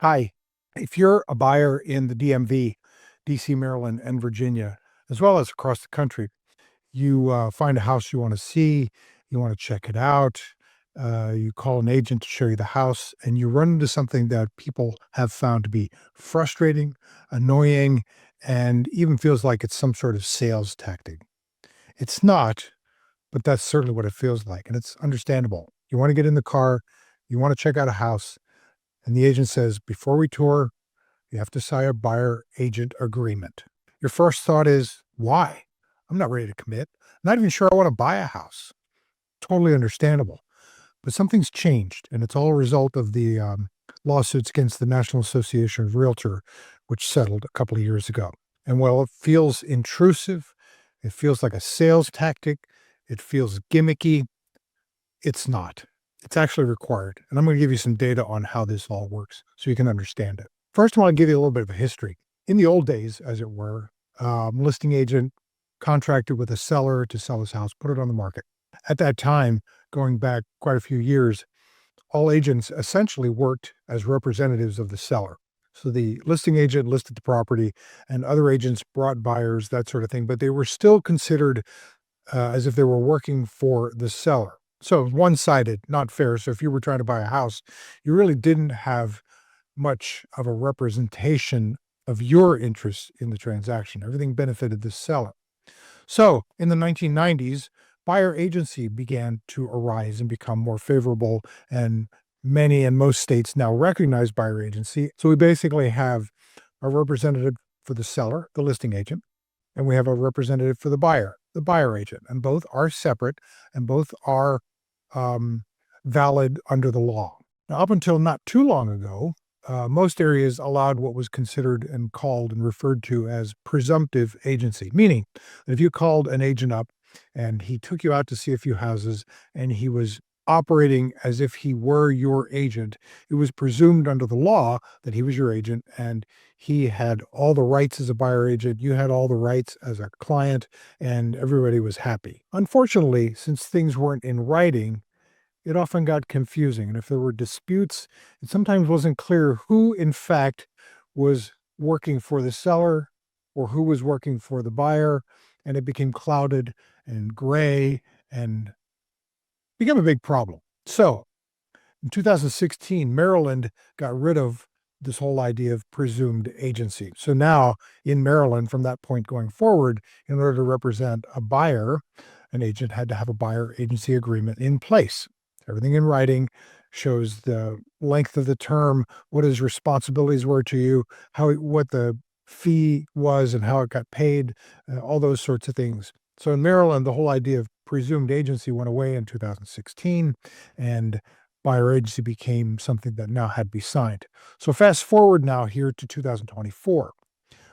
Hi. If you're a buyer in the DMV, DC, Maryland, and Virginia, as well as across the country, you find a house you want to see, you want to check it out, you call an agent to show you the house, and you run into something that people have found to be frustrating, annoying, and even feels like it's some sort of sales tactic. It's not, but that's certainly what it feels like, and it's understandable. You want to get in the car, you want to check out a house, and the agent says, before we tour, you have to sign a buyer agent agreement. Your first thought is, why? I'm not ready to commit. I'm not even sure I want to buy a house. Totally understandable. But something's changed, and it's all a result of the lawsuits against the National Association of Realtor, which settled a couple of years ago. And while it feels intrusive, it feels like a sales tactic, it feels gimmicky, it's not. It's actually required. And I'm going to give you some data on how this all works so you can understand it. First, I want to give you a little bit of a history. In the old days, as it were, listing agent contracted with a seller to sell his house, put it on the market. At that time, going back quite a few years, all agents essentially worked as representatives of the seller. So the listing agent listed the property and other agents brought buyers, that sort of thing, but they were still considered as if they were working for the seller. So one-sided, not fair. So if you were trying to buy a house, you really didn't have much of a representation of your interest in the transaction. Everything benefited the seller. So in the 1990s, buyer agency began to arise and become more favorable, and many and most states now recognize buyer agency. So we basically have a representative for the seller, the listing agent, and we have a representative for the buyer agent, and both are separate and both are valid under the law. Now, up until not too long ago, most areas allowed what was considered and called and referred to as presumptive agency, meaning that if you called an agent up and he took you out to see a few houses and he was operating as if he were your agent, it was presumed under the law that he was your agent and he had all the rights as a buyer agent, you had all the rights as a client, and everybody was happy. Unfortunately, since things weren't in writing, it often got confusing. And if there were disputes, it sometimes wasn't clear who, in fact, was working for the seller or who was working for the buyer. And it became clouded and gray and became a big problem. So in 2016, Maryland got rid of this whole idea of presumed agency. So now in Maryland, from that point going forward, in order to represent a buyer, an agent had to have a buyer agency agreement in place. Everything in writing shows the length of the term, what his responsibilities were to you, what the fee was and how it got paid, all those sorts of things. So in Maryland, the whole idea of presumed agency went away in 2016, and buyer agency became something that now had to be signed. So fast forward now here to 2024.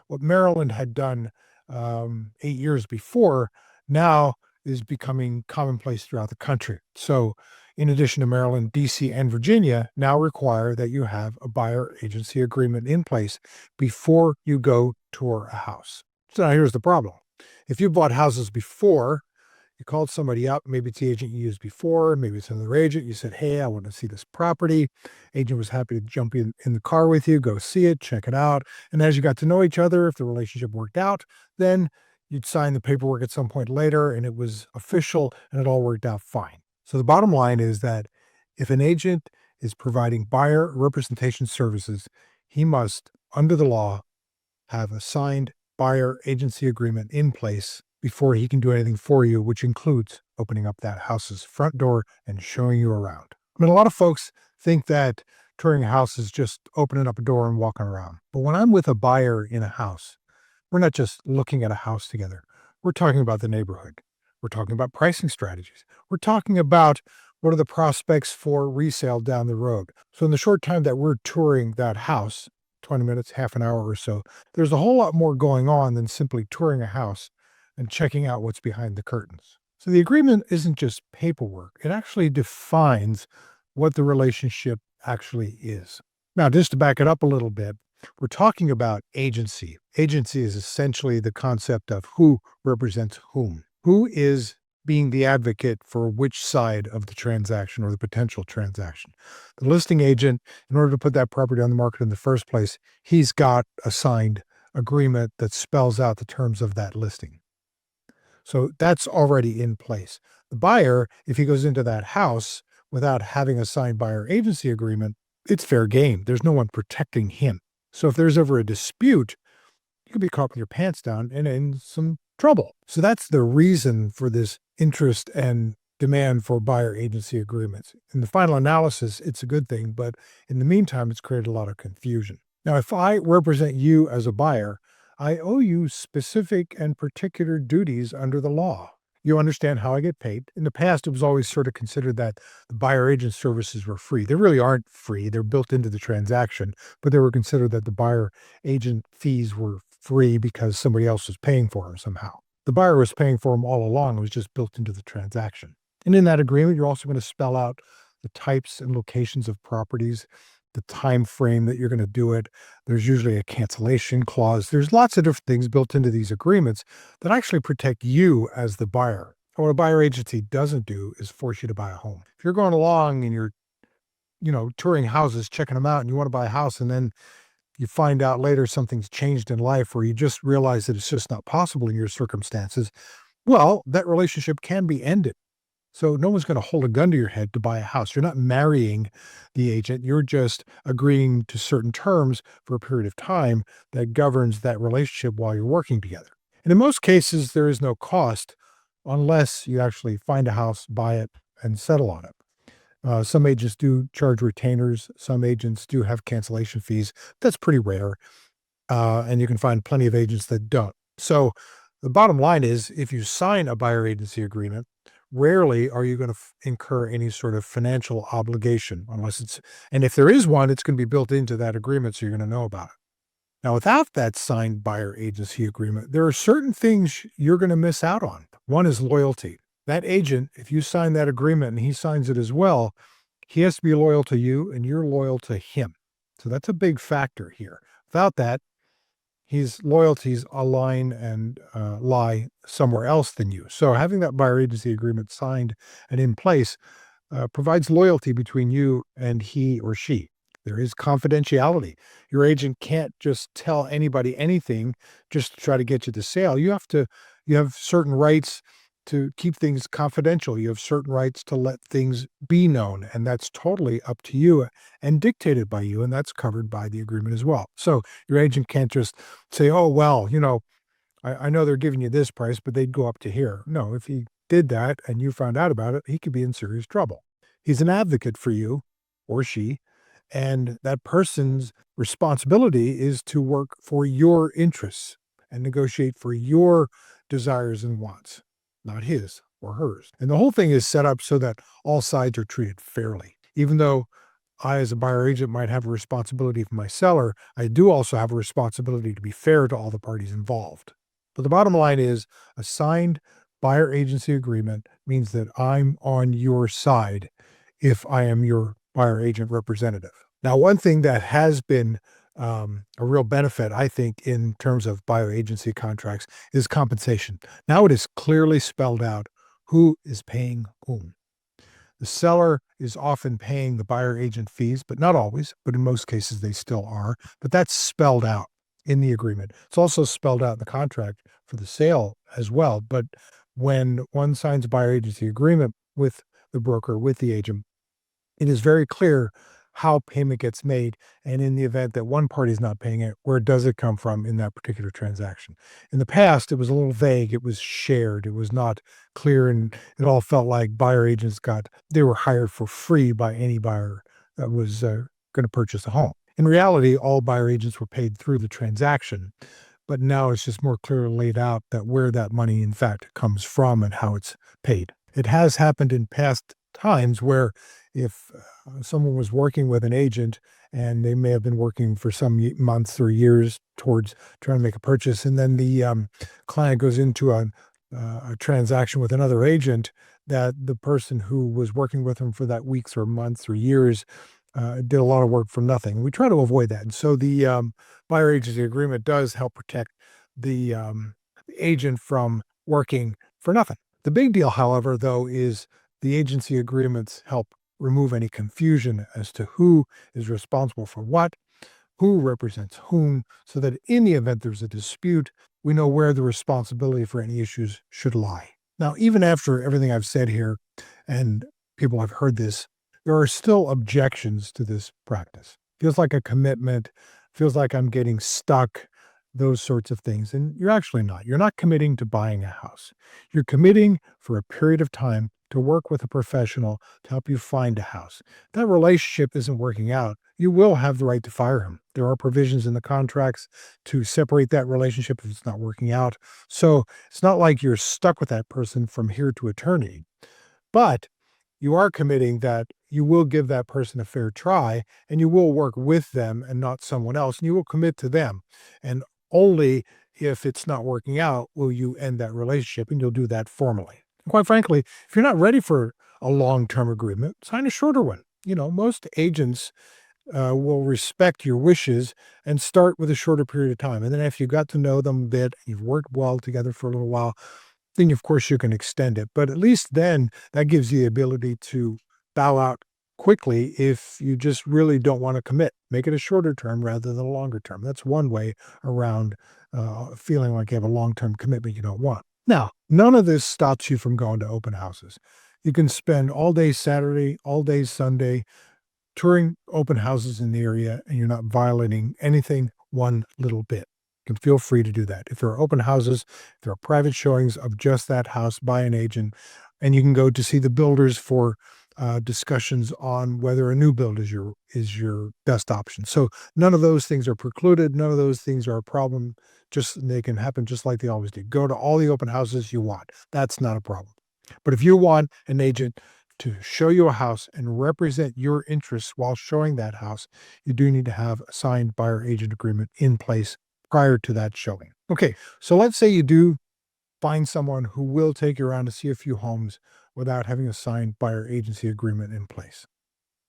What Maryland had done 8 years before now is becoming commonplace throughout the country. So in addition to Maryland, DC, and Virginia now require that you have a buyer agency agreement in place before you go tour a house. So now here's the problem. If you bought houses before, you called somebody up, maybe it's the agent you used before, maybe it's another agent, you said, hey, I want to see this property. Agent was happy to jump in the car with you, go see it, check it out. And as you got to know each other, if the relationship worked out, then you'd sign the paperwork at some point later and it was official and it all worked out fine. So the bottom line is that if an agent is providing buyer representation services, he must, under the law, have a signed buyer agency agreement in place before he can do anything for you, which includes opening up that house's front door and showing you around. I mean, a lot of folks think that touring a house is just opening up a door and walking around. But when I'm with a buyer in a house, we're not just looking at a house together. We're talking about the neighborhood. We're talking about pricing strategies. We're talking about what are the prospects for resale down the road. So in the short time that we're touring that house, 20 minutes, half an hour or so, there's a whole lot more going on than simply touring a house and checking out what's behind the curtains. So the agreement isn't just paperwork. It actually defines what the relationship actually is. Now, just to back it up a little bit, we're talking about agency. Agency is essentially the concept of who represents whom. Who is being the advocate for which side of the transaction or the potential transaction. The listing agent, in order to put that property on the market in the first place, he's got a signed agreement that spells out the terms of that listing. So that's already in place. The buyer, if he goes into that house without having a signed buyer agency agreement, it's fair game. There's no one protecting him. So if there's ever a dispute, you could be caught with your pants down and in some trouble. So that's the reason for this interest and demand for buyer agency agreements. In the final analysis, it's a good thing, but in the meantime, it's created a lot of confusion. Now, if I represent you as a buyer, I owe you specific and particular duties under the law. You understand how I get paid. In the past, it was always sort of considered that the buyer agent services were free. They really aren't free. They're built into the transaction, but they were considered that the buyer agent fees were free because somebody else was paying for them somehow. The buyer was paying for them all along. It was just built into the transaction. And in that agreement, you're also going to spell out the types and locations of properties, the time frame that you're going to do it. There's usually a cancellation clause. There's lots of different things built into these agreements that actually protect you as the buyer. And what a buyer agency doesn't do is force you to buy a home. If you're going along and you're, touring houses, checking them out, and you want to buy a house, and then you find out later something's changed in life, or you just realize that it's just not possible in your circumstances, well, that relationship can be ended. So no one's going to hold a gun to your head to buy a house. You're not marrying the agent. You're just agreeing to certain terms for a period of time that governs that relationship while you're working together. And in most cases, there is no cost unless you actually find a house, buy it, and settle on it. Some agents do charge retainers. Some agents do have cancellation fees. That's pretty rare. And you can find plenty of agents that don't. So the bottom line is, if you sign a buyer agency agreement, rarely are you going to incur any sort of financial obligation and if there is one, it's going to be built into that agreement, so you're going to know about it. Now, without that signed buyer agency agreement, there are certain things you're going to miss out on. One is loyalty. That agent, if you sign that agreement and he signs it as well, he has to be loyal to you and you're loyal to him. So that's a big factor here. Without that, his loyalties align and lie somewhere else than you. So having that buyer agency agreement signed and in place provides loyalty between you and he or she. There is confidentiality. Your agent can't just tell anybody anything just to try to get you the sale. You have certain rights to keep things confidential. You have certain rights to let things be known, and that's totally up to you and dictated by you, and that's covered by the agreement as well. So your agent can't just say, oh, well, I know they're giving you this price, but they'd go up to here. No, if he did that and you found out about it, he could be in serious trouble. He's an advocate for you or she, and that person's responsibility is to work for your interests and negotiate for your desires and wants, not his or hers. And the whole thing is set up so that all sides are treated fairly. Even though I, as a buyer agent, might have a responsibility for my seller, I do also have a responsibility to be fair to all the parties involved. But the bottom line is, a signed buyer agency agreement means that I'm on your side if I am your buyer agent representative. Now, one thing that has been a real benefit, I think, in terms of buyer agency contracts is compensation. Now it is clearly spelled out who is paying whom. The seller is often paying the buyer agent fees, but not always, but in most cases they still are. But that's spelled out in the agreement. It's also spelled out in the contract for the sale as well. But when one signs a buyer agency agreement with the broker, with the agent, it is very clear how payment gets made. And in the event that one party is not paying it, where does it come from in that particular transaction? In the past, it was a little vague. It was shared. It was not clear. And it all felt like buyer agents they were hired for free by any buyer that was going to purchase a home. In reality, all buyer agents were paid through the transaction. But now it's just more clearly laid out that where that money, in fact, comes from and how it's paid. It has happened in past times where if someone was working with an agent and they may have been working for some months or years towards trying to make a purchase, and then the client goes into a transaction with another agent, that the person who was working with them for that weeks or months or years did a lot of work for nothing. We try to avoid that. And so the buyer agency agreement does help protect the agent from working for nothing. The big deal, however, though, is the agency agreements help remove any confusion as to who is responsible for what, who represents whom, so that in the event there's a dispute, we know where the responsibility for any issues should lie. Now, even after everything I've said here, and people have heard this, there are still objections to this practice. Feels like a commitment, feels like I'm getting stuck, those sorts of things. And you're actually not. You're not committing to buying a house. You're committing for a period of time to work with a professional to help you find a house. That relationship isn't working out, you will have the right to fire him. There are provisions in the contracts to separate that relationship if it's not working out. So it's not like you're stuck with that person from here to eternity. But you are committing that you will give that person a fair try and you will work with them and not someone else. And you will commit to them. And only if it's not working out will you end that relationship, and you'll do that formally. And quite frankly, if you're not ready for a long-term agreement, sign a shorter one. Most agents will respect your wishes and start with a shorter period of time. And then if you got to know them a bit, you've worked well together for a little while, then of course you can extend it. But at least then that gives you the ability to bow out quickly if you just really don't want to commit. Make it a shorter term rather than a longer term. That's one way around feeling like you have a long-term commitment you don't want. Now, none of this stops you from going to open houses. You can spend all day Saturday, all day Sunday, touring open houses in the area, and you're not violating anything one little bit. You can feel free to do that. If there are open houses, if there are private showings of just that house by an agent, and you can go to see the builders for discussions on whether a new build is your best option. So none of those things are precluded. None of those things are a problem. Just they can happen just like they always do. Go to all the open houses you want. That's not a problem. But if you want an agent to show you a house and represent your interests while showing that house, you do need to have a signed buyer agent agreement in place prior to that showing. Okay, so let's say you do find someone who will take you around to see a few homes without having a signed buyer agency agreement in place.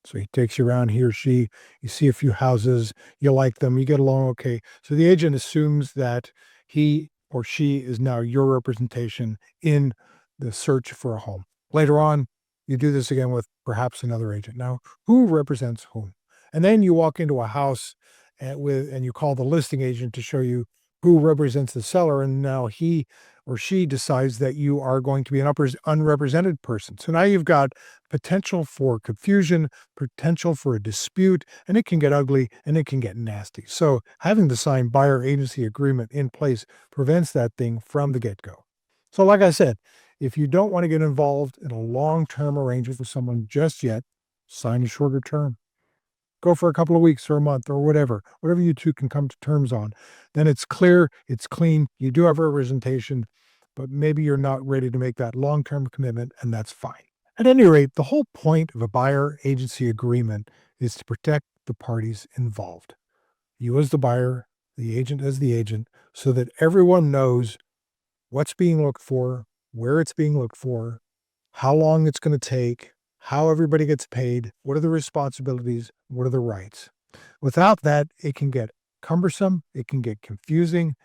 So he takes you around, he or she, you see a few houses, you like them, you get along okay. So the agent assumes that he or she is now your representation in the search for a home. Later on, you do this again with perhaps another agent. Now, who represents whom? And then you walk into a house and you call the listing agent to show you who represents the seller, and now he or she decides that you are going to be an unrepresented person. So now you've got potential for confusion, potential for a dispute, and it can get ugly and it can get nasty. So having the signed buyer agency agreement in place prevents that thing from the get-go. So like I said, if you don't want to get involved in a long-term arrangement with someone just yet, sign a shorter term. Go for a couple of weeks or a month or whatever you two can come to terms on. Then it's clear, it's clean, you do have representation, but maybe you're not ready to make that long-term commitment, and that's fine. At any rate, the whole point of a buyer agency agreement is to protect the parties involved. You as the buyer, the agent as the agent, so that everyone knows what's being looked for, where it's being looked for, how long it's going to take, how everybody gets paid, what are the responsibilities, what are the rights. Without that, it can get cumbersome, it can get confusing,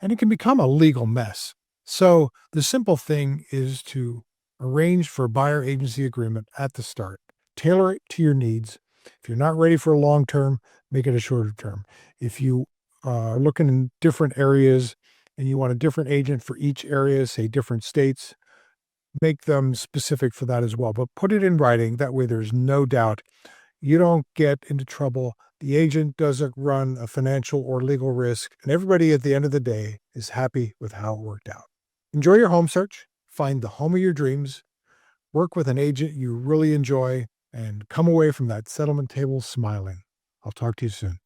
and it can become a legal mess. So the simple thing is to arrange for a buyer agency agreement at the start. Tailor it to your needs. If you're not ready for a long term, make it a shorter term. If you are looking in different areas and you want a different agent for each area, say different states, make them specific for that as well. But put it in writing. That way there's no doubt. You don't get into trouble. The agent doesn't run a financial or legal risk. And everybody at the end of the day is happy with how it worked out. Enjoy your home search. Find the home of your dreams. Work with an agent you really enjoy. And come away from that settlement table smiling. I'll talk to you soon.